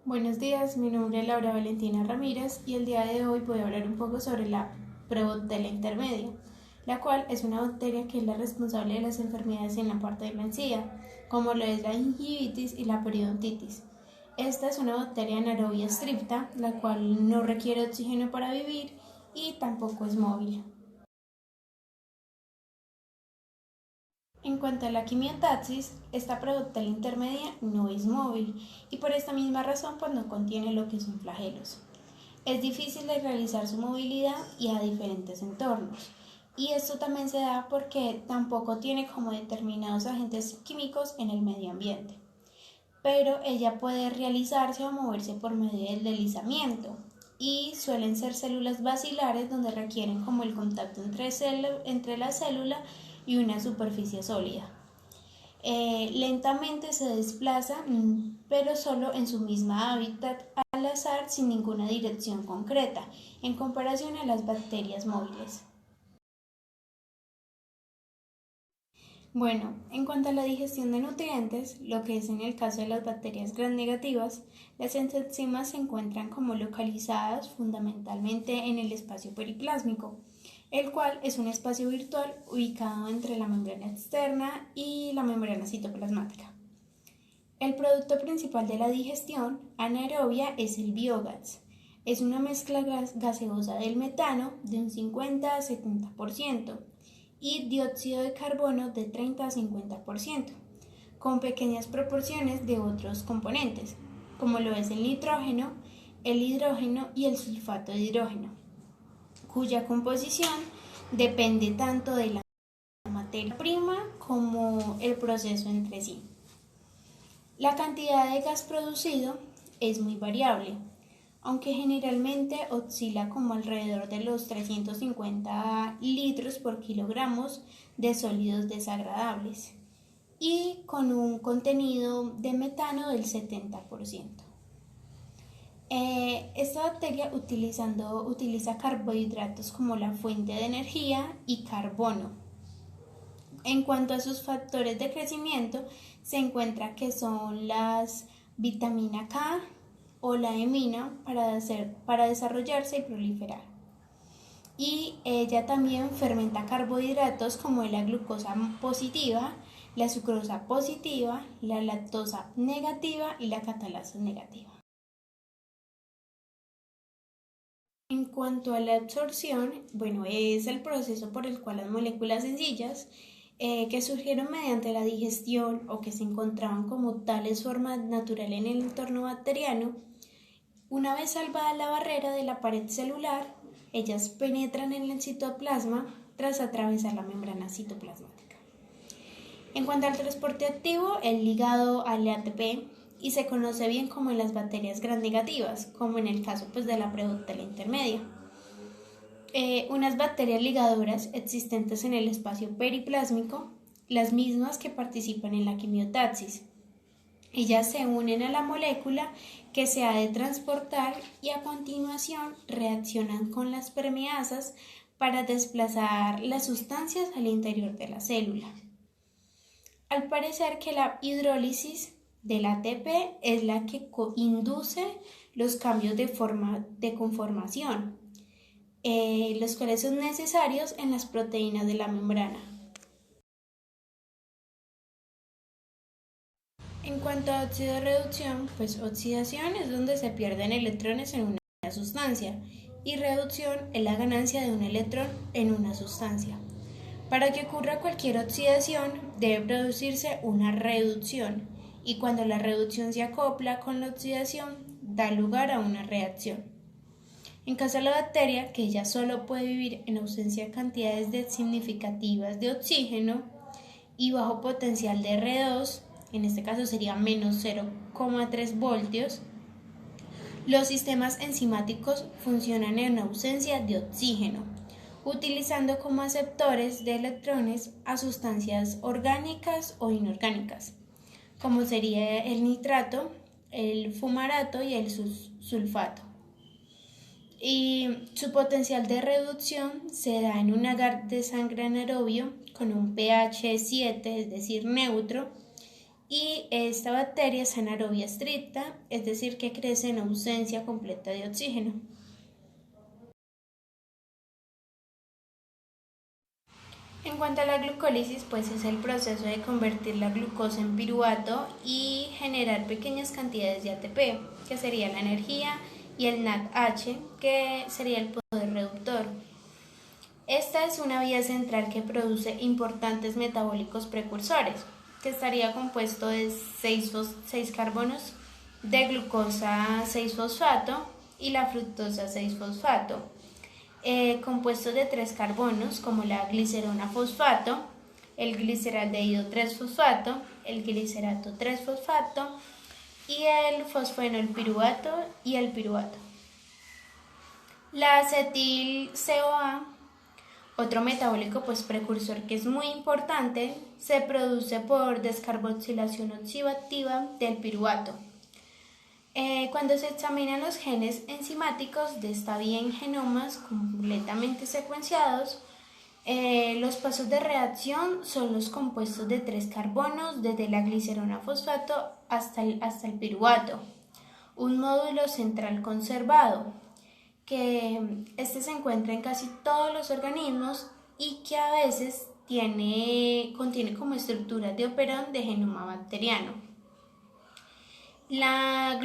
Buenos días, mi nombre es Laura Valentina Ramírez y el día de hoy voy a hablar un poco sobre la prebacteria intermedia, la cual es una bacteria que es la responsable de las enfermedades en la parte de la encía, como lo es la gingivitis y la periodontitis. Esta es una bacteria anaerobia estricta, la cual no requiere oxígeno para vivir y tampoco es móvil. En cuanto a la quimiotaxis, esta prebacteria intermedia no es móvil y por esta misma razón pues no contiene lo que son flagelos. Es difícil de realizar su movilidad y a diferentes entornos. Y esto también se da porque tampoco tiene como determinados agentes químicos en el medio ambiente. Pero ella puede realizarse o moverse por medio del deslizamiento y suelen ser células bacilares donde requieren como el contacto entre la célula y una superficie sólida. Lentamente se desplaza, pero solo en su misma hábitat al azar sin ninguna dirección concreta, en comparación a las bacterias móviles. Bueno, en cuanto a la digestión de nutrientes, lo que es en el caso de las bacterias gram negativas, las enzimas se encuentran como localizadas fundamentalmente en el espacio periplásmico, el cual es un espacio virtual ubicado entre la membrana externa y la membrana citoplasmática. El producto principal de la digestión anaerobia es el biogás. Es una mezcla gaseosa del metano de un 50 a 70% y dióxido de carbono de 30 a 50%, con pequeñas proporciones de otros componentes, como lo es el nitrógeno, el hidrógeno y el sulfato de hidrógeno, cuya composición depende tanto de la materia prima como el proceso entre sí. La cantidad de gas producido es muy variable, aunque generalmente oscila como alrededor de los 350 litros por kilogramos de sólidos desagradables y con un contenido de metano del 70%. Esta bacteria utiliza carbohidratos como la fuente de energía y carbono. En cuanto a sus factores de crecimiento, se encuentra que son las vitamina K o la hemina para desarrollarse y proliferar. Y ella también fermenta carbohidratos como la glucosa positiva, la sucrosa positiva, la lactosa negativa y la catalasa negativa. En cuanto a la absorción, bueno, es el proceso por el cual las moléculas sencillas que surgieron mediante la digestión o que se encontraban como tales formas naturales en el entorno bacteriano, una vez salvada la barrera de la pared celular, ellas penetran en el citoplasma tras atravesar la membrana citoplasmática. En cuanto al transporte activo, es ligado al ATP y se conoce bien como en las bacterias gram negativas, como en el caso pues, de la prebacteria intermedia. Unas bacterias ligadoras existentes en el espacio periplásmico, las mismas que participan en la quimiotaxis. Ellas se unen a la molécula que se ha de transportar y a continuación reaccionan con las permeasas para desplazar las sustancias al interior de la célula. Al parecer que la hidrólisis del ATP es la que induce los cambios de conformación, los cuales son necesarios en las proteínas de la membrana. En cuanto a óxido de reducción, pues oxidación es donde se pierden electrones en una sustancia y reducción es la ganancia de un electrón en una sustancia. Para que ocurra cualquier oxidación debe producirse una reducción y cuando la reducción se acopla con la oxidación da lugar a una reacción. En caso de la bacteria, que ella solo puede vivir en ausencia de cantidades significativas de oxígeno y bajo potencial de R2, en este caso sería menos 0,3 voltios, los sistemas enzimáticos funcionan en ausencia de oxígeno, utilizando como aceptores de electrones a sustancias orgánicas o inorgánicas, como sería el nitrato, el fumarato y el sulfato. Y su potencial de reducción se da en un agar de sangre anaerobio con un pH 7, es decir, neutro, y esta bacteria es anaerobia estricta, es decir, que crece en ausencia completa de oxígeno. En cuanto a la glucólisis, pues es el proceso de convertir la glucosa en piruvato y generar pequeñas cantidades de ATP, que sería la energía, y el NADH, que sería el poder reductor. Esta es una vía central que produce importantes metabólicos precursores, que estaría compuesto de 6 carbonos de glucosa 6-fosfato y la fructosa 6-fosfato, compuestos de 3 carbonos como la glicerona fosfato, el gliceraldehído 3-fosfato, el glicerato 3-fosfato y el fosfenol piruvato y el piruvato. La acetil-CoA, otro metabólico pues precursor que es muy importante, se produce por descarboxilación oxidativa del piruvato. Cuando se examinan los genes enzimáticos de esta vía en genomas completamente secuenciados, los pasos de reacción son los compuestos de 3 carbonos desde la glicerona fosfato hasta el piruvato, un módulo central conservado, que este se encuentra en casi todos los organismos y que a veces contiene como estructuras de operón de genoma bacteriano. La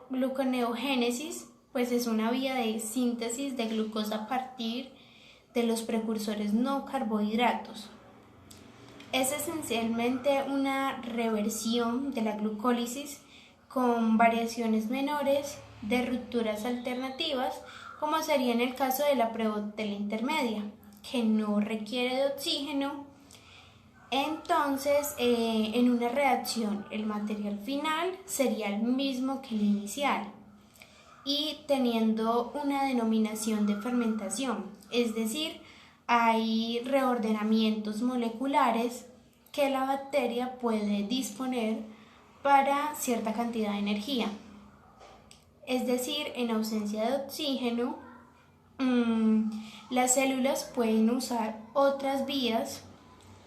gluconeogénesis pues es una vía de síntesis de glucosa a partir de los precursores no carbohidratos. Es esencialmente una reversión de la glucólisis con variaciones menores de rupturas alternativas, como sería en el caso de la prebacteria intermedia, que no requiere de oxígeno. Entonces, en una reacción, el material final sería el mismo que el inicial y teniendo una denominación de fermentación, es decir, hay reordenamientos moleculares que la bacteria puede disponer para cierta cantidad de energía. Es decir, en ausencia de oxígeno, las células pueden usar otras vías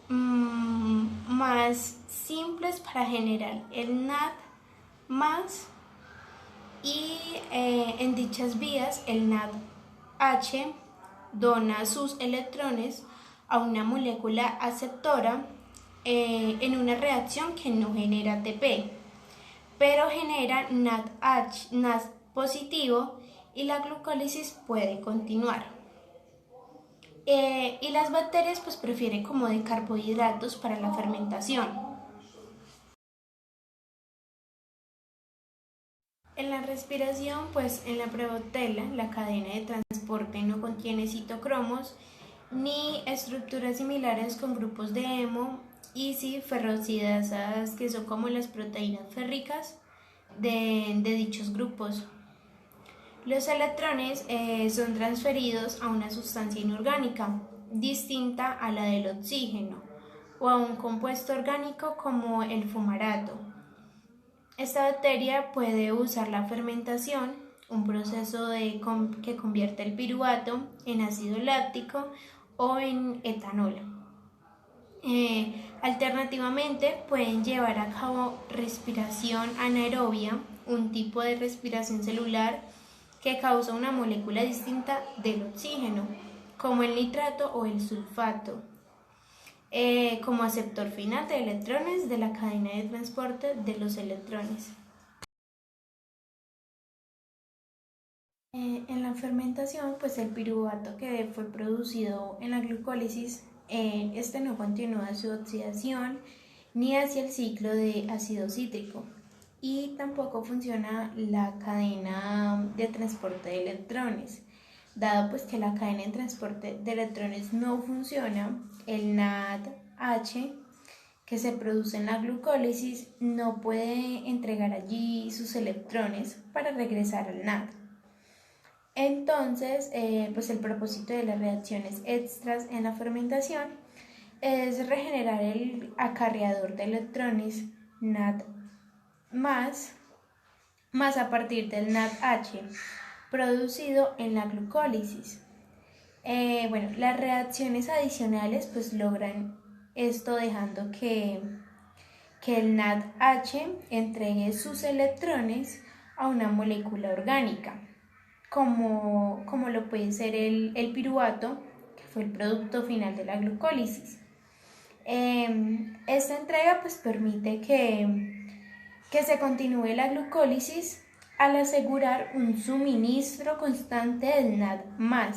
más simples para generar el NAD más y en dichas vías el NADH dona sus electrones a una molécula aceptora en una reacción que no genera ATP, pero genera NAD positivo y la glucólisis puede continuar. Y las bacterias pues prefieren como de carbohidratos para la fermentación. En la respiración, pues en la prebacteria, la cadena de transporte no contiene citocromos ni estructuras similares con grupos de hemo y sí ferroxidasas, que son como las proteínas férricas de dichos grupos. Los electrones son transferidos a una sustancia inorgánica distinta a la del oxígeno o a un compuesto orgánico como el fumarato. Esta bacteria puede usar la fermentación, un proceso que convierte el piruvato en ácido láctico o en etanol. Alternativamente, pueden llevar a cabo respiración anaerobia, un tipo de respiración celular que causa una molécula distinta del oxígeno, como el nitrato o el sulfato, como aceptor final de electrones de la cadena de transporte de los electrones. En la fermentación, pues el piruvato que fue producido en la glucólisis, este no continúa su oxidación ni hacia el ciclo de ácido cítrico y tampoco funciona la cadena de transporte de electrones. Dado pues que la cadena de transporte de electrones no funciona, el NADH que se produce en la glucólisis no puede entregar allí sus electrones para regresar al NAD. Entonces, pues el propósito de las reacciones extras en la fermentación es regenerar el acarreador de electrones NAD más a partir del NADH producido en la glucólisis. Bueno, las reacciones adicionales pues logran esto dejando que que el NADH entregue sus electrones a una molécula orgánica, como lo puede ser el piruvato, que fue el producto final de la glucólisis. Esta entrega pues permite que se continúe la glucólisis al asegurar un suministro constante del NAD+,